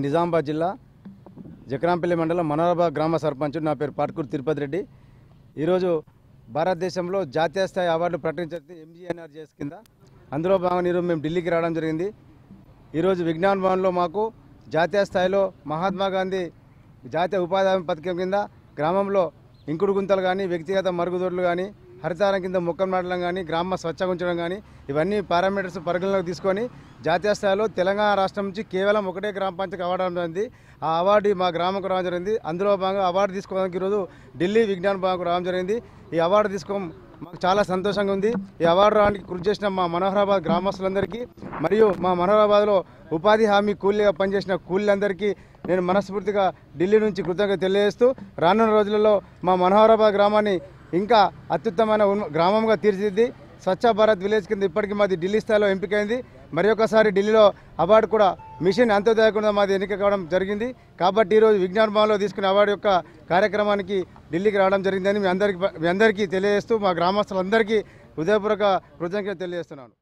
నిజామాబాద్ జిల్లా జక్రాంపల్లి మండలం మనోహరాబాద్ గ్రామ సర్పంచ్. నా పేరు పాట్కూరు తిరుపతి రెడ్డి. ఈరోజు భారతదేశంలో జాతీయ స్థాయి అవార్డులు ప్రకటించింది ఎంజీఎన్ఆర్జీఎస్ కింద. అందులో భాగంగా ఈరోజు మేము ఢిల్లీకి రావడం జరిగింది. ఈరోజు విజ్ఞాన్ భవన్లో మాకు జాతీయ స్థాయిలో మహాత్మా గాంధీ జాతీయ ఉపాధి హామీ పథకం కింద గ్రామంలో ఇంకుడు గుంతలు కానీ, వ్యక్తిగత మరుగుదొడ్లు కానీ, హరితారం కింద మొక్కలు నాటడం కానీ, గ్రామ స్వచ్ఛంగా ఉంచడం కానీ, ఇవన్నీ పారామీటర్స్ పరిగణలోకి తీసుకొని జాతీయ స్థాయిలో తెలంగాణ రాష్ట్రం నుంచి కేవలం ఒకటే గ్రామ పంచాయతీకి అవార్డు జరిగింది. ఆ అవార్డు మా గ్రామంకు రావడం జరిగింది. అందులో భాగంగా అవార్డు తీసుకోవడానికి ఈరోజు ఢిల్లీ విజ్ఞాన్ భవన్కు రావడం జరిగింది. ఈ అవార్డు తీసుకోవడం మాకు చాలా సంతోషంగా ఉంది. ఈ అవార్డు రావడానికి కృషి చేసిన మా మనోహరాబాద్ గ్రామస్తులందరికీ మరియు మా మనోహరాబాద్లో ఉపాధి హామీ కూలీగా పనిచేసిన కూలీలందరికీ నేను మనస్ఫూర్తిగా ఢిల్లీ నుంచి కృతజ్ఞత తెలియజేస్తూ రానున్న రోజులలో మా మనోహరాబాద్ గ్రామాన్ని ఇంకా అత్యుత్తమైన గ్రామంగా తీర్చిదిద్ది స్వచ్ఛ భారత్ విలేజ్ కింద ఇప్పటికీ మాది ఢిల్లీ స్థాయిలో ఎంపికైంది. మరి ఒకసారి ఢిల్లీలో అవార్డు కూడా మిషన్ అంత్యోదయ కూడా మాది ఎన్నిక కావడం జరిగింది. కాబట్టి ఈరోజు విజ్ఞాన్ భవన్లో తీసుకునే అవార్డు యొక్క కార్యక్రమానికి ఢిల్లీకి రావడం జరిగిందని మీ అందరికీ తెలియజేస్తూ మా గ్రామస్తులందరికీ హృదయపూర్వక కృతజ్ఞతలు తెలియజేస్తున్నాను.